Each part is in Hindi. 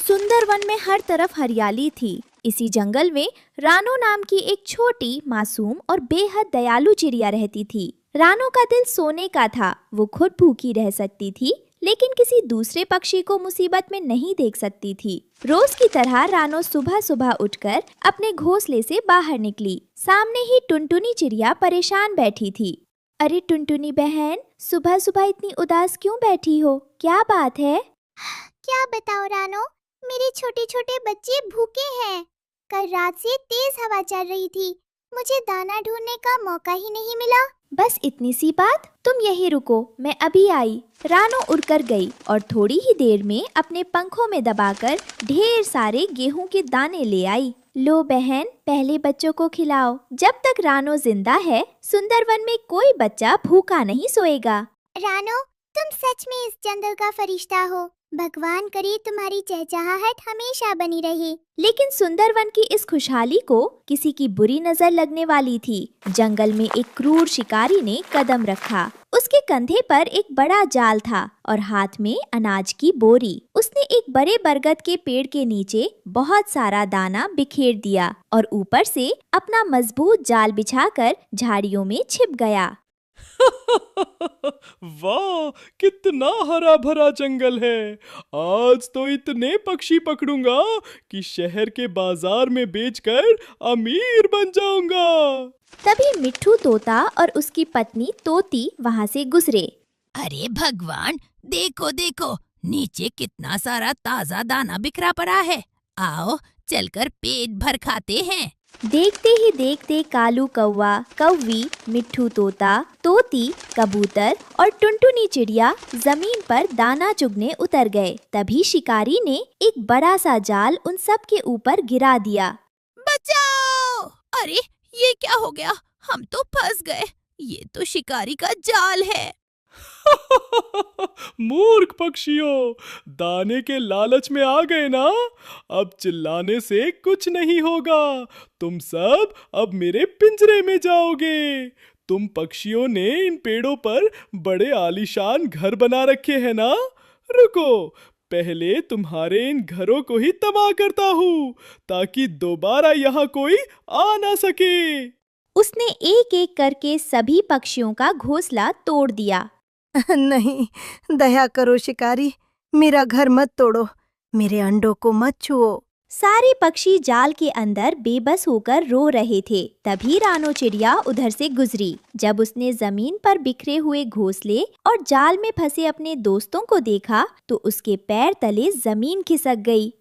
सुंदर वन में हर तरफ हरियाली थी। इसी जंगल में रानो नाम की एक छोटी, मासूम और बेहद दयालु चिड़िया रहती थी। रानो का दिल सोने का था। वो खुद भूखी रह सकती थी, लेकिन किसी दूसरे पक्षी को मुसीबत में नहीं देख सकती थी। रोज की तरह रानो सुबह सुबह उठकर अपने घोंसले से बाहर निकली। सामने ही टुनटुनी चिड़िया परेशान बैठी थी। अरे टुनटुनी बहन, सुबह सुबह इतनी उदास क्यों बैठी हो? क्या बात है? क्या बताओ रानो, मेरे छोटे छोटे बच्चे भूखे हैं। कल रात से तेज हवा चल रही थी, मुझे दाना ढूंढने का मौका ही नहीं मिला। बस इतनी सी बात? तुम यहीं रुको, मैं अभी आई। रानो उड़कर गई और थोड़ी ही देर में अपने पंखों में दबाकर ढेर सारे गेहूं के दाने ले आई। लो बहन, पहले बच्चों को खिलाओ। जब तक रानो जिंदा है, सुंदरवन में कोई बच्चा भूखा नहीं सोएगा। रानो, तुम सच में इस जंगल का फरिश्ता हो। भगवान करे तुम्हारी चहचहाहट हमेशा बनी रहे। लेकिन सुंदरवन की इस खुशहाली को किसी की बुरी नजर लगने वाली थी। जंगल में एक क्रूर शिकारी ने कदम रखा। उसके कंधे पर एक बड़ा जाल था और हाथ में अनाज की बोरी। उसने एक बड़े बरगद के पेड़ के नीचे बहुत सारा दाना बिखेर दिया और ऊपर से अपना मजबूत जाल बिछाकर झाड़ियों में छिप गया। वाह, कितना हरा भरा जंगल है। आज तो इतने पक्षी पकड़ूंगा कि शहर के बाजार में बेचकर अमीर बन जाऊंगा। तभी मिट्ठू तोता और उसकी पत्नी तोती वहाँ से गुजरे। अरे भगवान, देखो देखो, नीचे कितना सारा ताजा दाना बिखरा पड़ा है। आओ चलकर पेट भर खाते हैं। देखते ही देखते कालू कौवा, कौवी, मिट्ठू तोता, तोती, कबूतर और टुनटुनी चिड़िया जमीन पर दाना चुगने उतर गए। तभी शिकारी ने एक बड़ा सा जाल उन सब के ऊपर गिरा दिया। बचाओ! अरे ये क्या हो गया? हम तो फंस गए। ये तो शिकारी का जाल है। मूर्ख पक्षियों, दाने के लालच में आ गए ना? अब चिल्लाने से कुछ नहीं होगा। तुम सब अब मेरे पिंजरे में जाओगे। तुम पक्षियों ने इन पेड़ों पर बड़े आलीशान घर बना रखे हैं ना? रुको, पहले तुम्हारे इन घरों को ही तबाह करता हूँ, ताकि दोबारा यहाँ कोई आ ना सके। उसने एक एक करके सभी पक्षियों का घोंसला तोड़ दिया। नहीं, दया करो शिकारी, मेरा घर मत तोड़ो, मेरे अंडों को मत छुओ। सारे पक्षी जाल के अंदर बेबस होकर रो रहे थे। तभी रानो चिड़िया उधर से गुजरी। जब उसने जमीन पर बिखरे हुए घोंसले और जाल में फंसे अपने दोस्तों को देखा तो उसके पैर तले जमीन खिसक गई।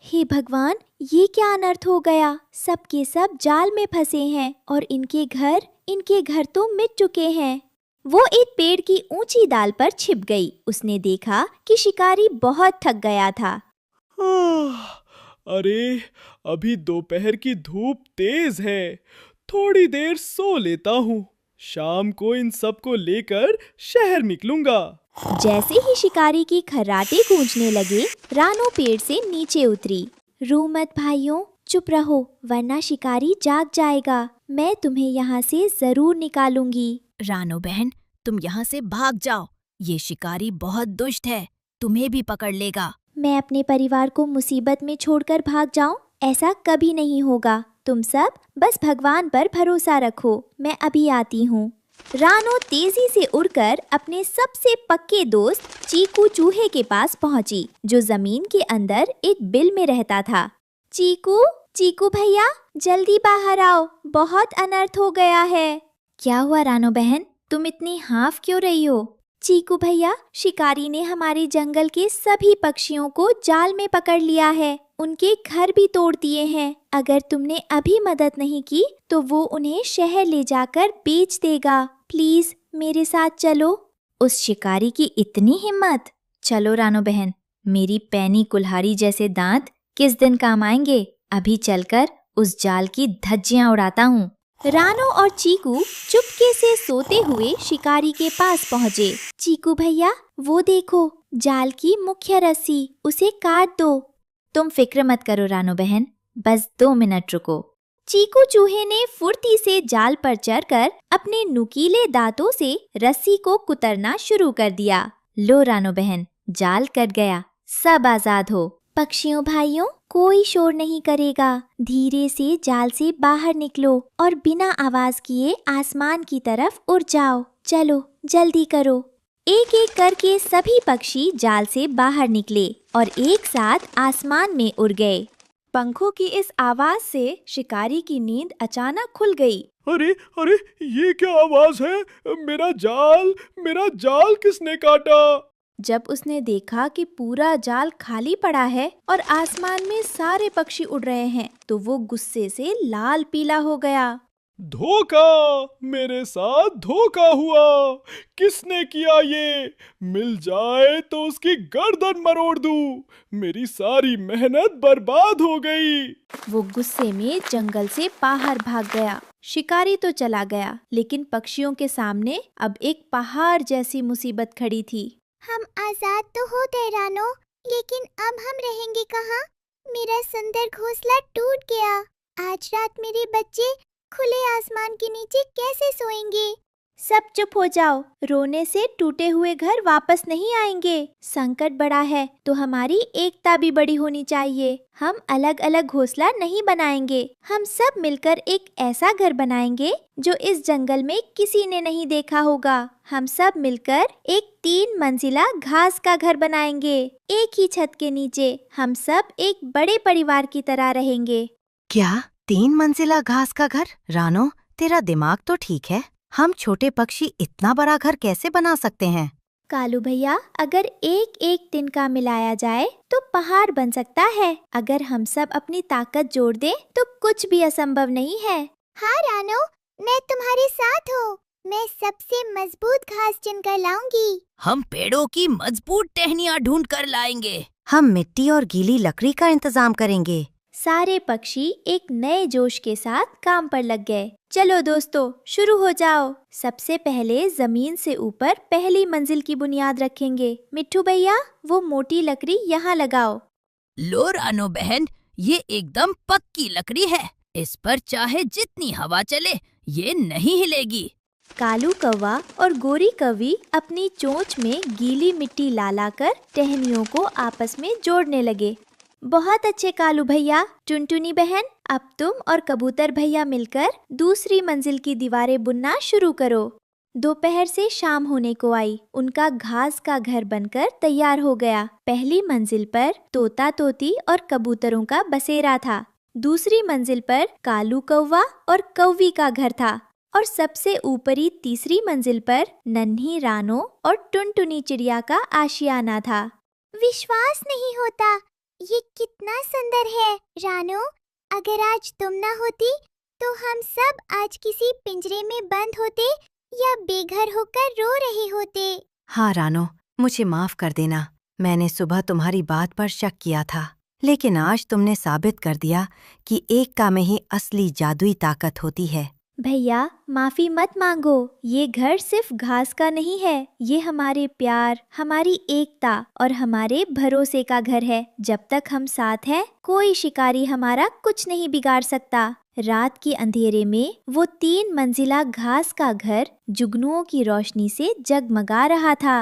हे भगवान, ये क्या अनर्थ हो गया? सब के सब जाल में फंसे हैं और इनके घर तो मिट चुके हैं। वो एक पेड़ की ऊंची डाल पर छिप गई। उसने देखा कि शिकारी बहुत थक गया था। अरे, अभी दोपहर की धूप तेज है, थोड़ी देर सो लेता हूँ। शाम को इन सब को लेकर शहर निकलूंगा। जैसे ही शिकारी की खर्राटे गूंजने लगे, रानो पेड़ से नीचे उतरी। रो मत भाइयों, चुप रहो, वरना शिकारी जाग जाएगा। मैं तुम्हें यहाँ से जरूर निकालूंगी। रानो बहन, तुम यहाँ से भाग जाओ। ये शिकारी बहुत दुष्ट है, तुम्हें भी पकड़ लेगा। मैं अपने परिवार को मुसीबत में छोड़कर भाग जाऊं? ऐसा कभी नहीं होगा। तुम सब बस भगवान पर भरोसा रखो, मैं अभी आती हूँ। रानो तेजी से उड़कर अपने सबसे पक्के दोस्त चीकू चूहे के पास पहुंची, जो जमीन के अंदर एक बिल में रहता था। चीकू भैया, जल्दी बाहर आओ, बहुत अनर्थ हो गया है। क्या हुआ रानो बहन, तुम इतनी हाफ क्यों रही हो? चीकू भैया, शिकारी ने हमारे जंगल के सभी पक्षियों को जाल में पकड़ लिया है। उनके घर भी तोड़ दिए हैं। अगर तुमने अभी मदद नहीं की तो वो उन्हें शहर ले जाकर बेच देगा। प्लीज मेरे साथ चलो। उस शिकारी की इतनी हिम्मत! चलो रानो बहन, मेरी पैनी कुल्हाड़ी जैसे दांत किस दिन काम आएंगे। अभी चलकर उस जाल की धज्जियां उड़ाता हूँ। रानो और चीकू चुपके से सोते हुए शिकारी के पास पहुँचे। चीकू भैया, वो देखो जाल की मुख्य रस्सी, उसे काट दो। तुम फिक्र मत करो रानो बहन, बस 2 मिनट रुको। चीकू चूहे ने फुर्ती से जाल पर चढ़कर अपने नुकीले दांतों से रस्सी को कुतरना शुरू कर दिया। लो रानो बहन, जाल कट गया, सब आजाद हो। पक्षियों भाइयों, कोई शोर नहीं करेगा। धीरे से जाल से बाहर निकलो और बिना आवाज किए आसमान की तरफ उड़ जाओ। चलो जल्दी करो। एक एक करके सभी पक्षी जाल से बाहर निकले और एक साथ आसमान में उड़ गए। पंखों की इस आवाज से शिकारी की नींद अचानक खुल गई। अरे अरे, ये क्या आवाज है? मेरा जाल किसने काटा? जब उसने देखा कि पूरा जाल खाली पड़ा है और आसमान में सारे पक्षी उड़ रहे हैं, तो वो गुस्से से लाल पीला हो गया। धोखा! मेरे साथ धोखा हुआ। किसने किया ये? मिल जाए तो उसकी गर्दन मरोड़ दूं। मेरी सारी मेहनत बर्बाद हो गई। वो गुस्से में जंगल से बाहर भाग गया। शिकारी तो चला गया, लेकिन पक्षियों के सामने अब एक पहाड़ जैसी मुसीबत खड़ी थी। हम आजाद तो हो गए रानो, लेकिन अब हम रहेंगे कहाँ? मेरा सुंदर घोंसला टूट गया। आज रात मेरे बच्चे खुले आसमान के नीचे कैसे सोएंगे? सब चुप हो जाओ। रोने से टूटे हुए घर वापस नहीं आएंगे। संकट बड़ा है तो हमारी एकता भी बड़ी होनी चाहिए। हम अलग अलग घोंसला नहीं बनाएंगे। हम सब मिलकर एक ऐसा घर बनाएंगे जो इस जंगल में किसी ने नहीं देखा होगा। हम सब मिलकर एक 3 मंजिला घास का घर बनाएंगे। एक ही छत के नीचे हम सब एक बड़े परिवार की तरह रहेंगे। क्या 3 मंजिला घास का घर? रानो, तेरा दिमाग तो ठीक है। हम छोटे पक्षी इतना बड़ा घर कैसे बना सकते हैं? कालू भैया, अगर एक एक तिनका मिलाया जाए तो पहाड़ बन सकता है। अगर हम सब अपनी ताकत जोड़ दें तो कुछ भी असंभव नहीं है। हाँ रानो, मैं तुम्हारे साथ हूँ। मैं सबसे मजबूत घास चुनकर लाऊंगी। हम पेड़ों की मजबूत टहनियाँ ढूंढ कर लाएंगे। हम मिट्टी और गीली लकड़ी का इंतजाम करेंगे। सारे पक्षी एक नए जोश के साथ काम पर लग गए। चलो दोस्तों, शुरू हो जाओ। सबसे पहले जमीन से ऊपर पहली मंजिल की बुनियाद रखेंगे। मिट्ठू भैया, वो मोटी लकड़ी यहाँ लगाओ। लो रानो बहन, ये एकदम पक्की लकड़ी है। इस पर चाहे जितनी हवा चले, ये नहीं हिलेगी। कालू कौवा और गोरी कौवी अपनी चोंच में गीली मिट्टी ला कर टहनियों को आपस में जोड़ने लगे। बहुत अच्छे कालू भैया। टुनटुनी बहन, अब तुम और कबूतर भैया मिलकर दूसरी मंजिल की दीवारें बुनना शुरू करो। दोपहर से शाम होने को आई। उनका घास का घर बनकर तैयार हो गया। पहली मंजिल पर तोता तोती और कबूतरों का बसेरा था। दूसरी मंजिल पर कालू कौवा और कौवी का घर था और सबसे ऊपरी तीसरी मंजिल पर नन्ही रानो और टुनटुनी चिड़िया का आशियाना था। विश्वास नहीं होता, ये कितना सुंदर है। रानो, अगर आज तुम ना होती तो हम सब आज किसी पिंजरे में बंद होते या बेघर होकर रो रहे होते। हाँ रानो, मुझे माफ कर देना। मैंने सुबह तुम्हारी बात पर शक किया था, लेकिन आज तुमने साबित कर दिया कि एकता में ही असली जादुई ताकत होती है। भैया, माफी मत मांगो। ये घर सिर्फ घास का नहीं है। ये हमारे प्यार, हमारी एकता और हमारे भरोसे का घर है। जब तक हम साथ हैं, कोई शिकारी हमारा कुछ नहीं बिगाड़ सकता। रात के अंधेरे में वो 3 मंजिला घास का घर जुगनुओं की रोशनी से जगमगा रहा था।